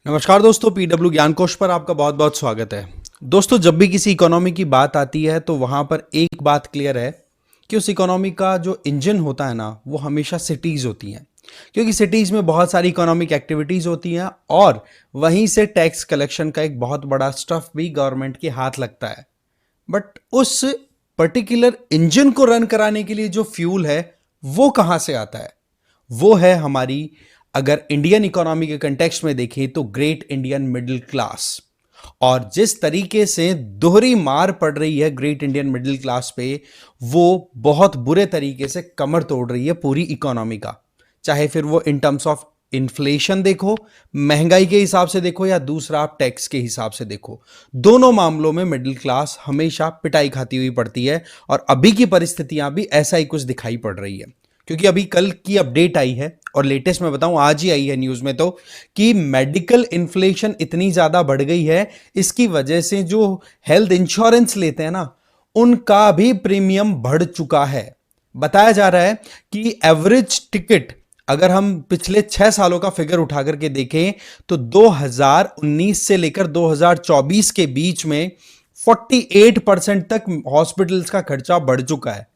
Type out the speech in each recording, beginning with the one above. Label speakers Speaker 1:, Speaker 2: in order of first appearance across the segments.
Speaker 1: नमस्कार दोस्तों, पीडब्ल्यू ज्ञान कोश पर आपका बहुत बहुत स्वागत है। दोस्तों, जब भी किसी इकोनॉमी की बात आती है तो वहां पर एक बात क्लियर है कि उस इकोनॉमी का जो इंजन होता है ना, वो हमेशा सिटीज होती हैं। क्योंकि सिटीज में बहुत सारी इकोनॉमिक एक्टिविटीज होती हैं और वहीं से टैक्स कलेक्शन का एक बहुत बड़ा स्टफ भी गवर्नमेंट के हाथ लगता है। बट उस पर्टिकुलर इंजन को रन कराने के लिए जो फ्यूल है वो कहां से आता है? वो है हमारी, अगर इंडियन इकोनॉमी के कंटेक्स्ट में देखें तो ग्रेट इंडियन मिडिल क्लास। और जिस तरीके से दोहरी मार पड़ रही है ग्रेट इंडियन मिडिल क्लास पे, वो बहुत बुरे तरीके से कमर तोड़ रही है पूरी इकोनॉमी का। चाहे फिर वो इन टर्म्स ऑफ इन्फ्लेशन देखो, महंगाई के हिसाब से देखो, या दूसरा आप टैक्स के हिसाब से देखो, दोनों मामलों में मिडिल क्लास हमेशा पिटाई खाती हुई पड़ती है। और अभी की परिस्थितियां भी ऐसा ही कुछ दिखाई पड़ रही है। क्योंकि अभी कल की अपडेट आई है और लेटेस्ट में बताऊं आज ही आई है न्यूज में तो, कि मेडिकल इन्फ्लेशन इतनी ज्यादा बढ़ गई है, इसकी वजह से जो हेल्थ इंश्योरेंस लेते हैं ना, उनका भी प्रीमियम बढ़ चुका है। बताया जा रहा है कि एवरेज टिकट, अगर हम पिछले 6 सालों का फिगर उठा करके देखें तो 2019 से लेकर 2024 के बीच में 48% तक हॉस्पिटल्स का खर्चा बढ़ चुका है।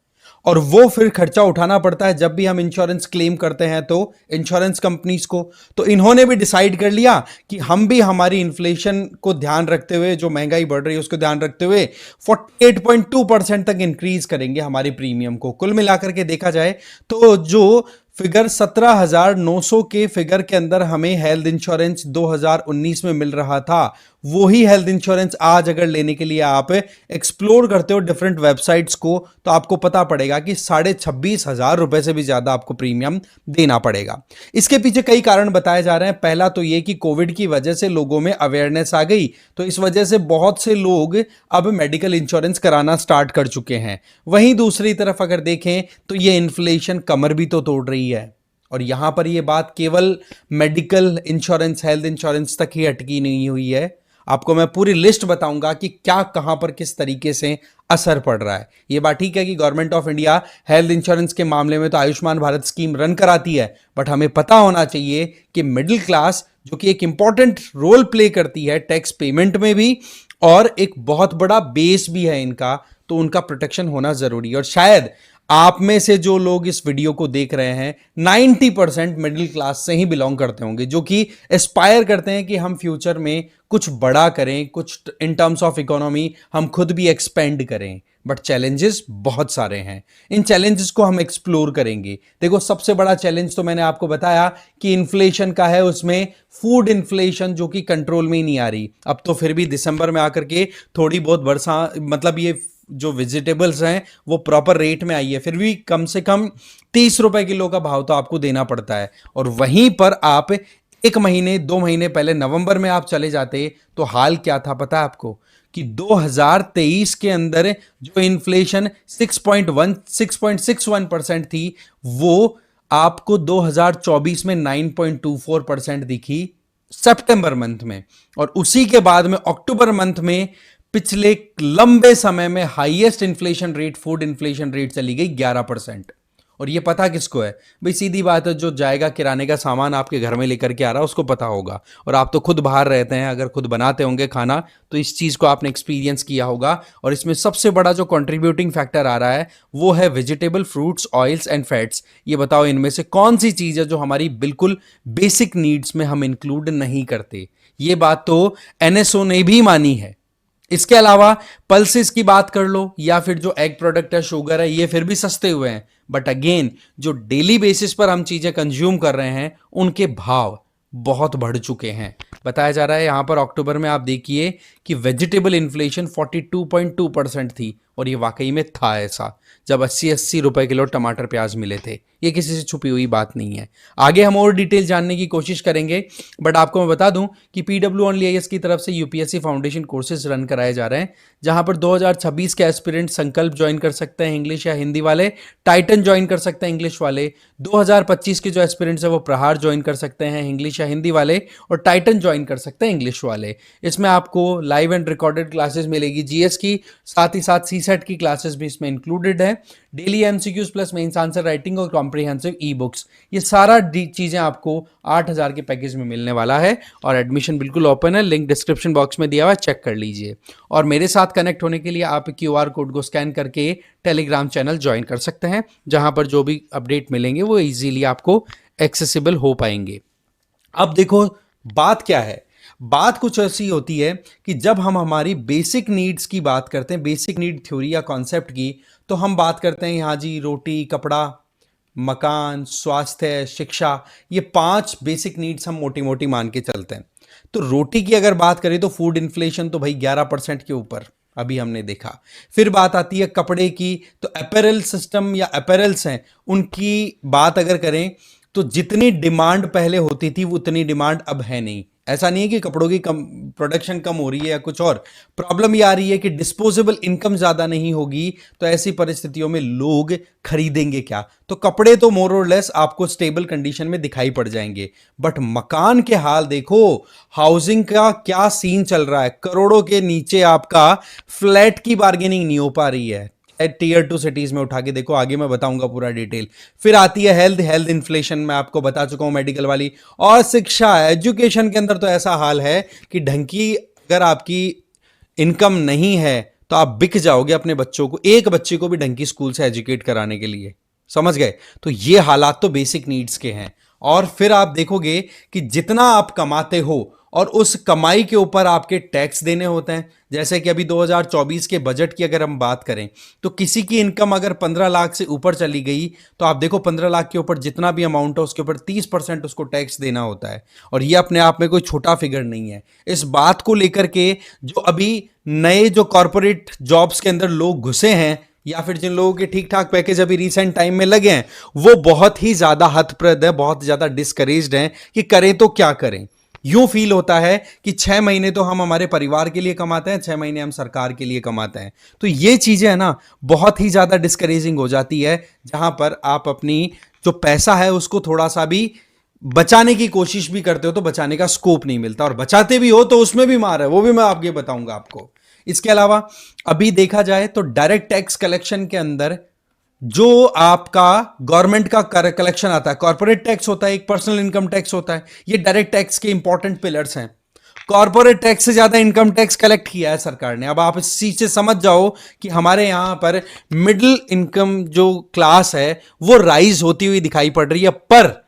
Speaker 1: और वो फिर खर्चा उठाना पड़ता है जब भी हम इंश्योरेंस क्लेम करते हैं तो इंश्योरेंस कंपनीज को। तो इन्होंने भी डिसाइड कर लिया कि हम भी हमारी इन्फ्लेशन को ध्यान रखते हुए, जो महंगाई बढ़ रही है उसको ध्यान रखते हुए 48.2% तक इंक्रीज करेंगे हमारी प्रीमियम को। कुल मिलाकर के देखा जाए तो जो फिगर 17,900 के फिगर के अंदर हमें हेल्थ इंश्योरेंस 2019 में मिल रहा था, वही हेल्थ इंश्योरेंस आज अगर लेने के लिए आप एक्सप्लोर करते हो डिफरेंट वेबसाइट्स को, तो आपको पता पड़ेगा कि 26,500 रुपए से भी ज्यादा आपको प्रीमियम देना पड़ेगा। इसके पीछे कई कारण बताए जा रहे हैं। पहला तो यह कि कोविड की वजह से लोगों में अवेयरनेस आ गई, तो इस वजह से बहुत से लोग अब मेडिकल इंश्योरेंस कराना स्टार्ट कर चुके हैं। वहीं दूसरी तरफ अगर देखें तो यह इन्फ्लेशन कमर भी तो तोड़ रही है। और यहां पर यह बात केवल मेडिकल इंश्योरेंस, हेल्थ इंश्योरेंस तक ही अटकी नहीं हुई है। आपको मैं पूरी लिस्ट बताऊंगा कि क्या कहां पर किस तरीके से असर पड़ रहा है। यह बात ठीक है कि government of India health insurance के मामले में तो आयुष्मान भारत स्कीम रन कराती है, बट हमें पता होना चाहिए कि मिडिल क्लास, जो कि एक इंपॉर्टेंट रोल प्ले करती है टैक्स पेमेंट में भी और एक बहुत बड़ा बेस भी है इनका, तो उनका प्रोटेक्शन होना जरूरी है। और शायद आप में से जो लोग इस वीडियो को देख रहे हैं 90% मिडिल क्लास से ही बिलोंग करते होंगे, जो कि एस्पायर करते हैं कि हम फ्यूचर में कुछ बड़ा करें, कुछ इन टर्म्स ऑफ इकोनॉमी हम खुद भी एक्सपेंड करें। बट चैलेंजेस बहुत सारे हैं, इन चैलेंजेस को हम एक्सप्लोर करेंगे। देखो, सबसे बड़ा चैलेंज तो मैंने आपको बताया कि इन्फ्लेशन का है, उसमें फूड इन्फ्लेशन जो कि कंट्रोल में ही नहीं आ रही। अब तो फिर भी दिसंबर में आकर के थोड़ी बहुत वर्षा, मतलब ये जो वेजिटेबल्स हैं वो प्रॉपर रेट में आई है, फिर भी कम से कम 30 रुपए किलो का भाव तो आपको देना पड़ता है। और वहीं पर आप 1 महीने 2 महीने पहले नवंबर में आप चले जाते तो हाल क्या था पता है आपको? कि 2023 के अंदर जो इन्फ्लेशन 6.61% थी, वो आपको 2024 में 9.24% दिखी सितंबर मंथ में। और उसी के बाद में अक्टूबर मंथ में पिछले लंबे समय में highest inflation rate, food inflation rate चली गई 11%। और ये पता किसको है भाई? सीधी बात है, जो जाएगा किराने का सामान आपके घर में लेकर के आ रहा है उसको पता होगा। और आप तो खुद बाहर रहते हैं, अगर खुद बनाते होंगे खाना तो इस चीज को आपने एक्सपीरियंस किया होगा। और इसमें सबसे बड़ा जो कंट्रीब्यूटिंग फैक्टर आ रहा है वो है vegetable, fruits, oils and fats. ये बताओ इनमें से कौन सी चीज है जो हमारी बिल्कुल बेसिक नीड्स में हम इंक्लूड नहीं करते? ये बात तो एनएसओ ने भी मानी है। इसके अलावा पल्सेस की बात कर लो, या फिर जो एग प्रोडक्ट है, शुगर है, ये फिर भी सस्ते हुए हैं। बट अगेन जो डेली बेसिस पर हम चीजें कंज्यूम कर रहे हैं उनके भाव बहुत बढ़ चुके हैं। बताया जा रहा है यहां पर अक्टूबर में आप देखिए कि वेजिटेबल इन्फ्लेशन 42.2% थी। और ये वाकई में था ऐसा, जब 80-80 रुपए किलो टमाटर प्याज मिले थे। ये किसी से छुपी हुई बात नहीं है। आगे हम और डिटेल जानने की कोशिश करेंगे, बट आपको मैं बता दूं कि पीडब्ल्यू ओनली आईएएस की तरफ से यूपीएससी फाउंडेशन कोर्सेज रन कराए जा रहे हैं, जहां पर 2026 के एस्पिरेंट संकल्प ज्वाइन कर सकते हैं इंग्लिश या हिंदी वाले, टाइटन ज्वाइन कर सकते हैं इंग्लिश वाले। 2025 के जो एस्पिरेंट्स है वो प्रहार ज्वाइन कर सकते हैं इंग्लिश या हिंदी वाले, और टाइटन ज्वाइन कर सकते हैं इंग्लिश वाले। इसमें आपको लाइव एंड रिकॉर्डेड क्लासेस मिलेगी जीएस की, साथ ही साथ सीसेट की क्लासेस भी इसमें इंक्लूडेड है। Daily MCQs plus mains answer writing और कॉम्प्रिहेंसिव ई बुक्स, ये सारा चीजें आपको 8,000 के पैकेज में मिलने वाला है। और एडमिशन बिल्कुल ओपन है, लिंक डिस्क्रिप्शन बॉक्स में दिया हुआ है, चेक कर लीजिए। और मेरे साथ कनेक्ट होने के लिए आप QR कोड को स्कैन करके टेलीग्राम चैनल ज्वाइन कर सकते हैं, जहां पर जो भी अपडेट मिलेंगे वो इजीली आपको एक्सेसिबल हो पाएंगे। अब देखो बात क्या है, बात कुछ ऐसी होती है कि जब हम हमारी बेसिक नीड्स की बात करते हैं, बेसिक नीड थ्योरी या कॉन्सेप्ट की, तो हम बात करते हैं यहाँ जी रोटी, कपड़ा, मकान, स्वास्थ्य, शिक्षा, ये 5 बेसिक नीड्स हम मोटी मोटी मान के चलते हैं। तो रोटी की अगर बात करें तो फूड इन्फ्लेशन तो भाई 11% के ऊपर अभी हमने देखा। फिर बात आती है कपड़े की, तो अपैरल सिस्टम या अपैरल्स हैं, उनकी बात अगर करें तो जितनी डिमांड पहले होती थी उतनी डिमांड अब है नहीं। ऐसा नहीं है कि कपड़ों की प्रोडक्शन कम हो रही है या कुछ और, प्रॉब्लम ये आ रही है कि डिस्पोजेबल इनकम ज्यादा नहीं होगी, तो ऐसी परिस्थितियों में लोग खरीदेंगे क्या? तो कपड़े तो मोर और लेस आपको स्टेबल कंडीशन में दिखाई पड़ जाएंगे, बट मकान के हाल देखो, हाउसिंग का क्या सीन चल रहा है। करोड़ों के नीचे आपका फ्लैट की बार्गेनिंग नहीं हो पा रही है। टीयर 2 सिटीज में उठा के देखो, आगे मैं बताऊंगा पूरा डिटेल। फिर आती है हेल्थ इन्फ्लेशन, मैं आपको बता चुका हूं मेडिकल वाली। और शिक्षा, एजुकेशन के अंदर तो ऐसा हाल है कि ढंग की अगर आपकी इनकम नहीं है तो आप बिक जाओगे अपने बच्चों को, एक बच्चे को भी ढंग की स्कूल से एजुकेट कराने के लिए, समझ गए? तो ये हालात तो बेसिक नीड्स के हैं। और फिर आप देखोगे कि जितना आप कमाते हो और उस कमाई के ऊपर आपके टैक्स देने होते हैं। जैसे कि अभी 2024 के बजट की अगर हम बात करें तो किसी की इनकम अगर 15 लाख से ऊपर चली गई तो आप देखो 15 लाख के ऊपर जितना भी अमाउंट है उसके ऊपर 30% उसको टैक्स देना होता है। और ये अपने आप में कोई छोटा फिगर नहीं है। इस बात को लेकर के जो अभी नए जो कॉरपोरेट जॉब्स के अंदर लोग घुसे हैं या फिर जिन लोगों के ठीक ठाक पैकेज अभी रिसेंट टाइम में लगे हैं, वो बहुत ही ज्यादा हतप्रद है, बहुत ज्यादा डिस्करेज्ड हैं कि करें तो क्या करें। यूं फील होता है कि 6 महीने तो हम हमारे परिवार के लिए कमाते हैं, 6 महीने हम सरकार के लिए कमाते हैं। तो ये चीजें है ना बहुत ही ज्यादा डिस्करेजिंग हो जाती है, जहां पर आप अपनी जो पैसा है उसको थोड़ा सा भी बचाने की कोशिश भी करते हो तो बचाने का स्कोप नहीं मिलता, और बचाते भी हो तो उसमें भी मार है, वो भी मैं आगे बताऊंगा आपको। इसके अलावा अभी देखा जाए तो डायरेक्ट टैक्स कलेक्शन के अंदर जो आपका गवर्नमेंट का कलेक्शन आता है, कॉर्पोरेट टैक्स होता है, एक पर्सनल इनकम टैक्स होता है, ये डायरेक्ट टैक्स के इंपॉर्टेंट पिलर्स हैं। कॉर्पोरेट टैक्स से ज्यादा इनकम टैक्स कलेक्ट किया है सरकार ने। अब आप इस चीज से समझ जाओ कि हमारे यहां पर मिडिल इनकम जो क्लास है वो राइज होती हुई दिखाई पड़ रही है, पर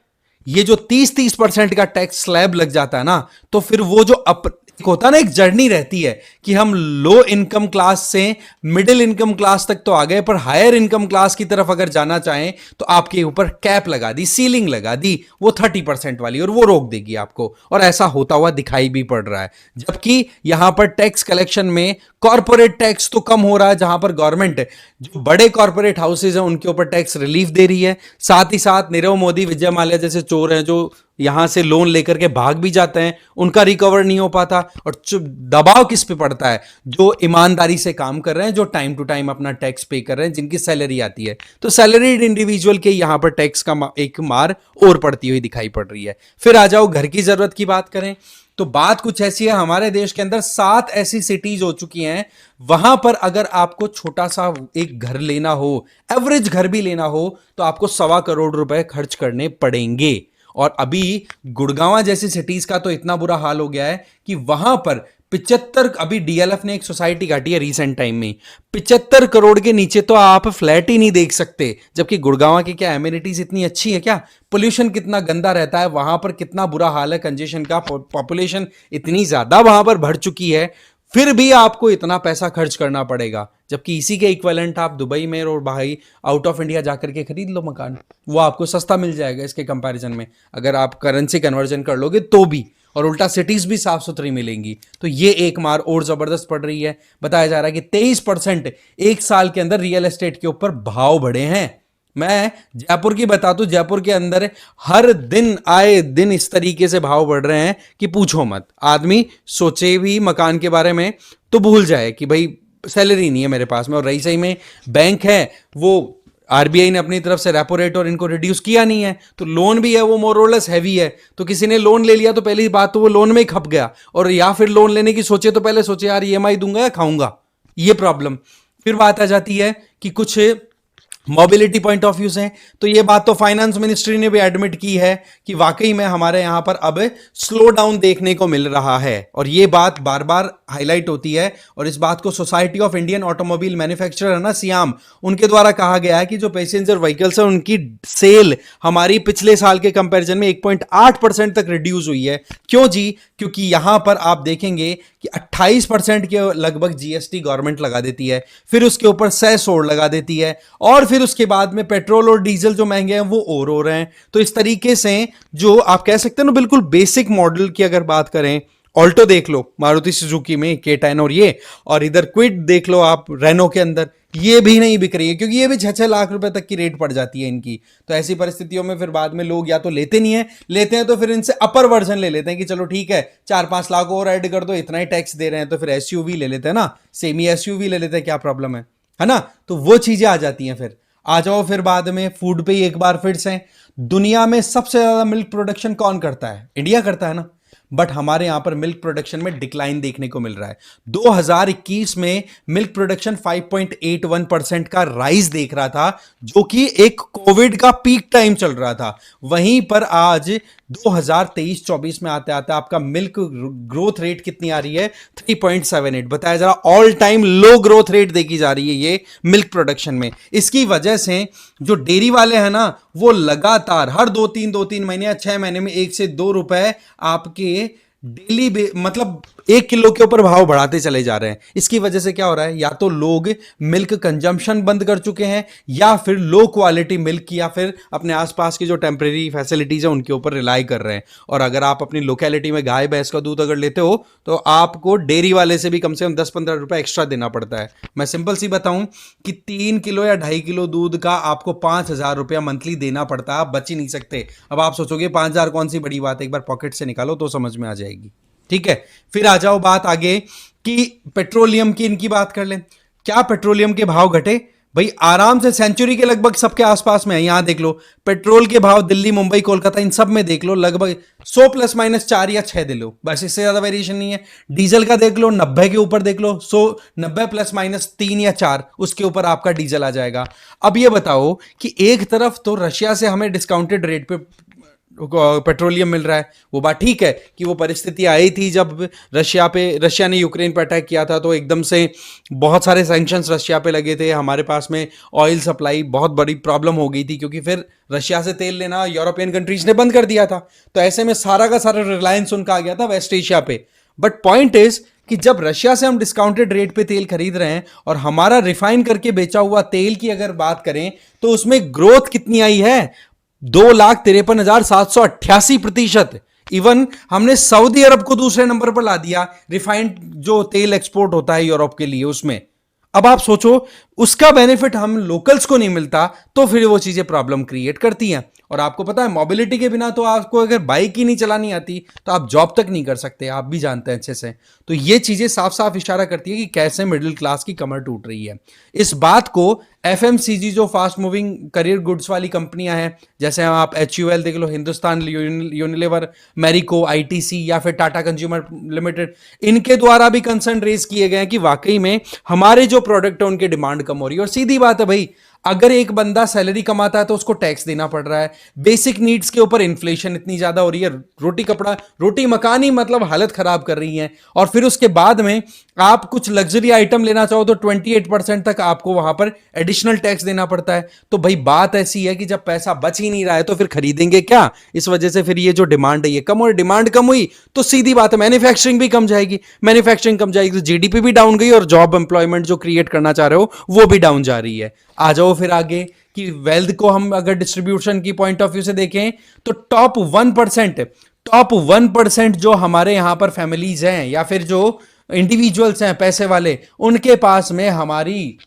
Speaker 1: ये जो 30% का टैक्स स्लैब लग जाता है ना, तो फिर वो जो एक होता है ना, एक जर्नी रहती है कि हम लो इनकम क्लास से मिडिल इनकम क्लास तक तो आ गए, पर हायर इनकम क्लास की तरफ अगर जाना चाहें तो आपके ऊपर कैप लगा दी, सीलिंग लगा दी वो 30% वाली, और वो रोक देगी आपको। और ऐसा होता हुआ दिखाई भी पड़ रहा है, जबकि यहां पर टैक्स कलेक्शन में कॉर्पोरेट टैक्स तो कम हो रहा है, जहां पर गवर्नमेंट जो बड़े कॉर्पोरेट हाउसेज हैं उनके ऊपर टैक्स रिलीफ दे रही है। साथ ही साथ नीरव मोदी, विजय माल्या जैसे चोर हैं जो यहां से लोन लेकर के भाग भी जाते हैं, उनका रिकवर नहीं हो पाता। और दबाव किस पे पड़ता है? जो ईमानदारी से काम कर रहे हैं, जो टाइम टू टाइम अपना टैक्स पे कर रहे हैं, जिनकी सैलरी आती है, तो सैलरीड इंडिविजुअल के यहां पर टैक्स का एक मार और पड़ती हुई दिखाई पड़ रही है। फिर आ जाओ घर की जरूरत की बात करें तो बात कुछ ऐसी है, हमारे देश के अंदर 7 ऐसी सिटीज हो चुकी हैं, वहां पर अगर आपको छोटा सा एक घर लेना हो, एवरेज घर भी लेना हो, तो आपको 1.25 करोड़ रुपए खर्च करने पड़ेंगे। और अभी गुड़गांव जैसी सिटीज का तो इतना बुरा हाल हो गया है कि वहां पर 75, अभी डीएलएफ ने एक सोसाइटी काटी है रिसेंट टाइम में, 75 करोड़ के नीचे तो आप फ्लैट ही नहीं देख सकते। जबकि गुड़गांव की क्या एमिनिटीज इतनी अच्छी है क्या? पोल्यूशन कितना गंदा रहता है वहां पर, कितना बुरा हाल है कंजेशन का, पॉपुलेशन इतनी ज्यादा वहां पर बढ़ चुकी है, फिर भी आपको इतना पैसा खर्च करना पड़ेगा। जबकि इसी के इक्विवेलेंट आप दुबई में और भाई आउट ऑफ इंडिया जाकर के खरीद लो मकान, वो आपको सस्ता मिल जाएगा इसके कंपैरिजन में, अगर आप करेंसी कन्वर्जन कर लोगे तो भी। और उल्टा सिटीज भी साफ सुथरी मिलेंगी। तो ये एक मार और जबरदस्त पड़ रही है। बताया जा रहा है कि 23% एक साल के अंदर रियल एस्टेट के ऊपर भाव बढ़े हैं। मैं जयपुर की बता दूं, जयपुर के अंदर हर दिन आए दिन इस तरीके से भाव बढ़ रहे हैं कि पूछो मत। आदमी सोचे भी मकान के बारे में तो भूल जाए कि भाई सैलरी नहीं है मेरे पास में, और रही सही में बैंक है, वो आरबीआई ने अपनी तरफ से रेपो रेट और इनको रिड्यूस किया नहीं है, तो लोन भी है वो मोरलेस हैवी है। तो किसी ने लोन ले लिया तो पहली बात तो वो लोन में ही खप गया, और या फिर लोन लेने की सोचे तो पहले सोचे यार ईएमआई दूंगा या खाऊंगा, ये प्रॉब्लम। फिर बात आ जाती है कि कुछ मोबिलिटी पॉइंट ऑफ व्यू से, तो ये बात तो फाइनेंस मिनिस्ट्री ने भी एडमिट की है कि वाकई में हमारे यहां पर अब स्लो डाउन देखने को मिल रहा है, और ये बात बार बार हाईलाइट होती है। और इस बात को society of Indian automobile manufacturer है ना, सियाम, उनके द्वारा कहा गया है कि जो पैसेंजर व्हीकल्स है उनकी सेल हमारी पिछले साल के कंपैरिजन में 1.8% तक रिड्यूस हुई है। क्यों जी? क्योंकि यहां पर आप देखेंगे कि 28% के लगभग जीएसटी गवर्नमेंट लगा देती है, फिर उसके ऊपर सेस और लगा देती है, और फिर उसके बाद में पेट्रोल और डीजल जो महंगे हैं वो और हो रहे हैं। तो इस तरीके से जो आप कह सकते हैं ना, बिल्कुल बेसिक मॉडल की अगर बात करें, ऑल्टो देख लो मारुति सुजुकी में K10 और ये, और इधर क्विड देख लो आप रेनो के अंदर, ये भी नहीं बिक रही है क्योंकि ये भी 6-6 लाख रुपए तक की रेट पड़ जाती है इनकी। तो ऐसी परिस्थितियों में फिर बाद में लोग या तो लेते नहीं है, लेते हैं तो फिर इनसे अपर वर्जन ले लेते हैं कि चलो ठीक है 4-5 लाख और ऐड कर दो, इतना ही टैक्स दे रहे हैं, तो फिर एसयूवी ले लेते हैं ना, सेमी एसयूवी ले लेते हैं, क्या प्रॉब्लम है ना? तो वो चीजें आ जाती हैं। फिर आ जाओ फिर बाद में फूड पे ही एक बार फिर से, दुनिया में सबसे ज्यादा मिल्क प्रोडक्शन कौन करता है? इंडिया करता है ना। बट हमारे यहां पर मिल्क प्रोडक्शन में डिक्लाइन देखने को मिल रहा है। 2021 में मिल्क प्रोडक्शन 5.81% का राइज देख रहा था, जो कि एक कोविड का पीक टाइम चल रहा था। वहीं पर आज 2023-24 में आते आते आपका मिल्क ग्रोथ रेट कितनी आ रही है? 3.78। बताया जरा, ऑल टाइम लो ग्रोथ रेट देखी जा रही है ये मिल्क प्रोडक्शन में। इसकी वजह से जो डेयरी वाले हैं ना, वो लगातार हर 2-3 महीने या 6 महीने में 1 से 2 रुपए आपके डेली मतलब 1 किलो के ऊपर भाव बढ़ाते चले जा रहे हैं। इसकी वजह से क्या हो रहा है? या तो लोग मिल्क कंजम्पशन बंद कर चुके हैं, या फिर लो क्वालिटी मिल्क या फिर अपने आसपास की जो टेम्परेरी फैसिलिटीज है उनके ऊपर रिलाई कर रहे हैं। और अगर आप अपनी लोकेलिटी में गाय भैंस का दूध अगर लेते हो तो आपको डेयरी वाले से भी कम 10-15 रुपए एक्स्ट्रा देना पड़ता है। मैं सिंपल सी बताऊं कि 3 किलो या 2.5 किलो दूध का आपको 5,000 रुपया मंथली देना पड़ता है। आप बच ही नहीं सकते। अब आप सोचोगे 5,000 कौन सी बड़ी बात है, एक बार पॉकेट से निकालो तो समझ में आ जाएगी। ठीक है, फिर आ जाओ बात आगे कि पेट्रोलियम की इनकी बात कर लें। क्या पेट्रोलियम के भाव घटे? भाई आराम से सेंचुरी के लगभग सबके आसपास में है। यहां देख लो पेट्रोल के भाव, दिल्ली, मुंबई, कोलकाता, इन सब में देख लो लगभग 100 ± 4 या 6 दे लो, बस, इससे ज्यादा वेरिएशन नहीं है। डीजल का देख लो 90 के ऊपर देख लो, 90 ± 3 या 4, उसके ऊपर आपका डीजल आ जाएगा। अब ये बताओ कि एक तरफ तो रशिया से हमें डिस्काउंटेड रेट पे पेट्रोलियम मिल रहा है, वो बात ठीक है कि वो परिस्थिति आई थी जब रशिया ने यूक्रेन पर अटैक किया था, तो एकदम से बहुत सारे सैंक्शंस रशिया पे लगे थे। हमारे पास में ऑयल सप्लाई बहुत बड़ी प्रॉब्लम हो गई थी, क्योंकि फिर रशिया से तेल लेना यूरोपियन कंट्रीज ने बंद कर दिया था। तो ऐसे में सारा का सारा रिलायंस उनका आ गया था वेस्ट एशिया पे। बट पॉइंट इज कि जब रशिया से हम डिस्काउंटेड रेट पे तेल खरीद रहे हैं और हमारा रिफाइन करके बेचा हुआ तेल की अगर बात करें तो उसमें ग्रोथ कितनी आई है? 2,53,788%। इवन हमने सऊदी अरब को दूसरे नंबर पर ला दिया रिफाइंड जो तेल एक्सपोर्ट होता है यूरोप के लिए उसमें। अब आप सोचो उसका बेनिफिट हम लोकल्स को नहीं मिलता, तो फिर वो चीजें प्रॉब्लम क्रिएट करती हैं। और आपको पता है मोबिलिटी के बिना तो आपको अगर बाइक ही नहीं चलानी आती तो आप जॉब तक नहीं कर सकते, आप भी जानते हैं अच्छे से। तो ये चीजें साफ साफ इशारा करती है कि कैसे मिडिल क्लास की कमर टूट रही है। इस बात को एफएमसीजी जो फास्ट मूविंग करियर गुड्स वाली कंपनियां हैं, जैसे आप HUL देख लो, हिंदुस्तान यूनिलीवर, मैरिको, आईटीसी या फिर टाटा कंज्यूमर लिमिटेड, इनके द्वारा भी कंसर्न रेज किए गए हैं कि वाकई में हमारे जो प्रोडक्ट है उनकी डिमांड कम हो रही है। और सीधी बात है भाई, अगर एक बंदा सैलरी कमाता है तो उसको टैक्स देना पड़ रहा है। बेसिक नीड्स के ऊपर इन्फ्लेशन इतनी ज्यादा हो रही है, रोटी कपड़ा रोटी मकान ही मतलब हालत खराब कर रही है। और फिर उसके बाद में आप कुछ लग्जरी आइटम लेना चाहो तो 28% तक आपको वहां पर एडिशनल टैक्स देना पड़ता है। तो भाई बात ऐसी है कि जब पैसा बच ही नहीं रहा है तो फिर खरीदेंगे क्या? इस वजह से फिर ये जो डिमांड है ये कम, और डिमांड कम हुई तो सीधी बात है मैन्युफैक्चरिंग भी कम जाएगी। मैन्युफैक्चरिंग कम जाएगी तो जीडीपी भी डाउन गई, और जॉब एम्प्लॉयमेंट जो क्रिएट करना चाह रहे हो वो भी डाउन जा रही है। आ जाओ फिर आगे कि वेल्थ को हम अगर डिस्ट्रीब्यूशन की पॉइंट ऑफ व्यू से देखें तो टॉप 1% जो हमारे यहां पर फैमिलीज हैं या फिर जो इंडिविजुअल्स हैं पैसे वाले, उनके पास में हमारी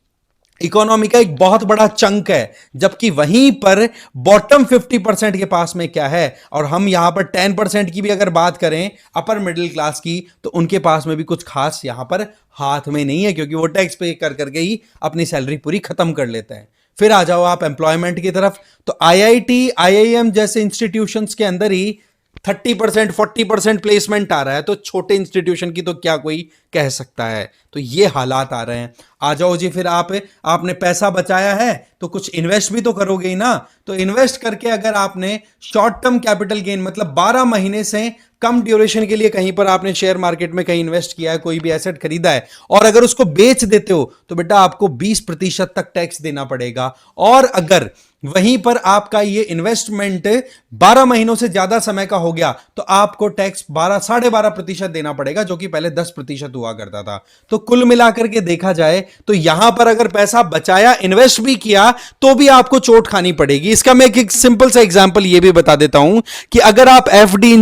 Speaker 1: इकोनॉमी का एक बहुत बड़ा चंक है। जबकि वहीं पर बॉटम 50% के पास में क्या है, और हम यहां पर 10% की भी अगर बात करें अपर मिडिल क्लास की, तो उनके पास में भी कुछ खास यहां पर हाथ में नहीं है, क्योंकि वो टैक्स पे कर करके ही अपनी सैलरी पूरी खत्म कर लेते हैं। फिर आ जाओ आप एम्प्लॉयमेंट की तरफ, तो IIT, IIM जैसे इंस्टीट्यूशंस के अंदर ही 30% 40% प्लेसमेंट आ रहा है, तो छोटे इंस्टीट्यूशन की तो क्या कोई कह सकता है। तो ये हालात आ रहे हैं। आ जाओ जी, फिर आपने पैसा बचाया है तो कुछ इन्वेस्ट भी तो करोगे ही ना। तो इन्वेस्ट करके अगर आपने शॉर्ट टर्म कैपिटल गेन मतलब 12 महीने से कम ड्यूरेशन के लिए कहीं पर आपने शेयर मार्केट में कहीं इन्वेस्ट किया है, कोई भी एसेट खरीदा है, और अगर उसको बेच देते हो तो बेटा आपको 20% तक टैक्स देना पड़ेगा। और अगर वहीं पर आपका ये इन्वेस्टमेंट 12 महीनों से ज्यादा समय का हो गया तो आपको टैक्स 12.5% देना पड़ेगा, जो कि पहले 10% हुआ करता था। तो कुल मिलाकर के देखा जाए तो यहां पर अगर पैसा बचाया, इन्वेस्ट भी किया, तो भी आपको चोट खानी पड़ेगी। इसका मैं एक सिंपल सा एग्जांपल ये भी बता देता हूं कि अगर आप एफडी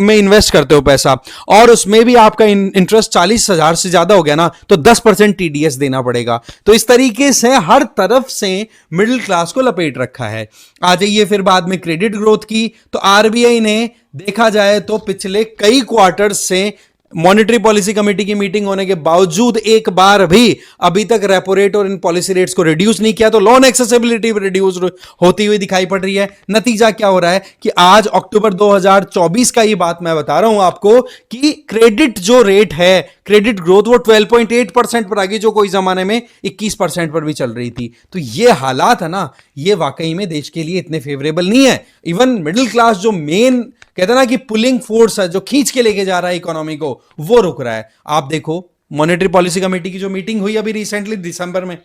Speaker 1: में इन्वेस्ट करते हो पैसा और उसमें भी आपका इंटरेस्ट 40,000 से ज्यादा हो गया ना, तो 10% टीडीएस देना पड़ेगा। तो इस तरीके से हर तरफ से मिडिल क्लास को लपेट रखा है। आ जाइए फिर बाद में क्रेडिट ग्रोथ की, तो आरबीआई ने देखा जाए तो पिछले कई क्वार्टर से मॉनेटरी पॉलिसी कमेटी की मीटिंग होने के बावजूद एक बार भी अभी तक रेपो रेट और इन पॉलिसी रेट्स को रिड्यूस नहीं किया, तो लोन एक्सेसिबिलिटी रिड्यूस होती हुई दिखाई पड़ रही है। नतीजा क्या हो रहा है कि आज अक्टूबर 2024 का ये बात मैं बता रहा हूं आपको कि क्रेडिट जो रेट है, क्रेडिट ग्रोथ, वो 12.8% पर आ गई, जो कोई जमाने में 21% पर भी चल रही थी। तो ये हालात है ना, ये वाकई में देश के लिए इतने फेवरेबल नहीं है। इवन मिडिल क्लास जो मेन कहते हैं ना कि पुलिंग फोर्स है, जो खींच के लेके जा रहा है इकोनॉमी को, वो रुक रहा है। आप देखो मॉनेटरी पॉलिसी कमेटी की जो मीटिंग हुई अभी रिसेंटली दिसंबर में,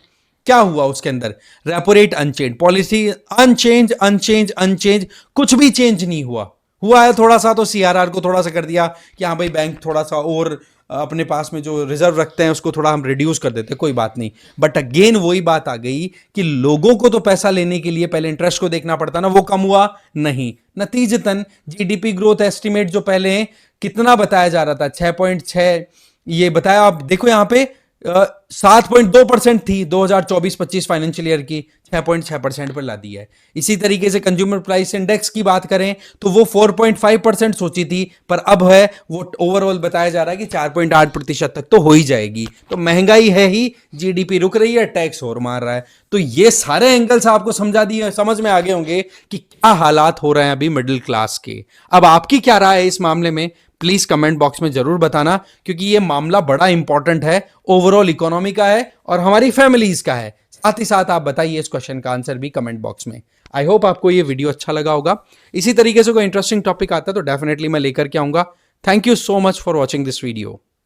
Speaker 1: क्या हुआ उसके अंदर? Repo rate unchange, policy unchange unchange unchange, कुछ भी चेंज नहीं हुआ है। थोड़ा सा तो सीआरआर को थोड़ा सा कर दिया कि हाँ भाई बैंक थोड़ा सा और अपने पास में जो रिजर्व रखते हैं उसको थोड़ा हम रिड्यूस कर देते हैं, कोई बात नहीं। बट अगेन वही बात आ गई कि लोगों को तो पैसा लेने के लिए पहले इंटरेस्ट को देखना पड़ता ना, वो कम हुआ नहीं। नतीजतन जीडीपी ग्रोथ एस्टिमेट जो पहले कितना बताया जा रहा था, 6.6 ये बताया, आप देखो यहां पे 7.2% थी 2024-25 फाइनेंशियल ईयर की, 6.6% पर ला दी है। इसी तरीके से कंज्यूमर प्राइस इंडेक्स की बात करें तो वो 4.5% सोची थी, पर अब है वो ओवरऑल बताया जा रहा है कि 4.8% तक तो हो ही जाएगी। तो महंगाई है ही, जीडीपी रुक रही है, टैक्स और मार रहा है। तो ये सारे एंगल्स आपको समझ में आ गए होंगे कि क्या हालात हो रहे हैं अभी मिडिल क्लास के। अब आपकी क्या राय है इस मामले में, प्लीज कमेंट बॉक्स में जरूर बताना, क्योंकि ये मामला बड़ा इंपॉर्टेंट है, ओवरऑल इकोनॉमी का है और हमारी फैमिलीज का है। साथ ही साथ आप बताइए इस क्वेश्चन का आंसर भी कमेंट बॉक्स में। आई होप आपको ये वीडियो अच्छा लगा होगा। इसी तरीके से कोई इंटरेस्टिंग टॉपिक आता है तो डेफिनेटली मैं लेकर के आऊंगा। Thank you so much for watching this video.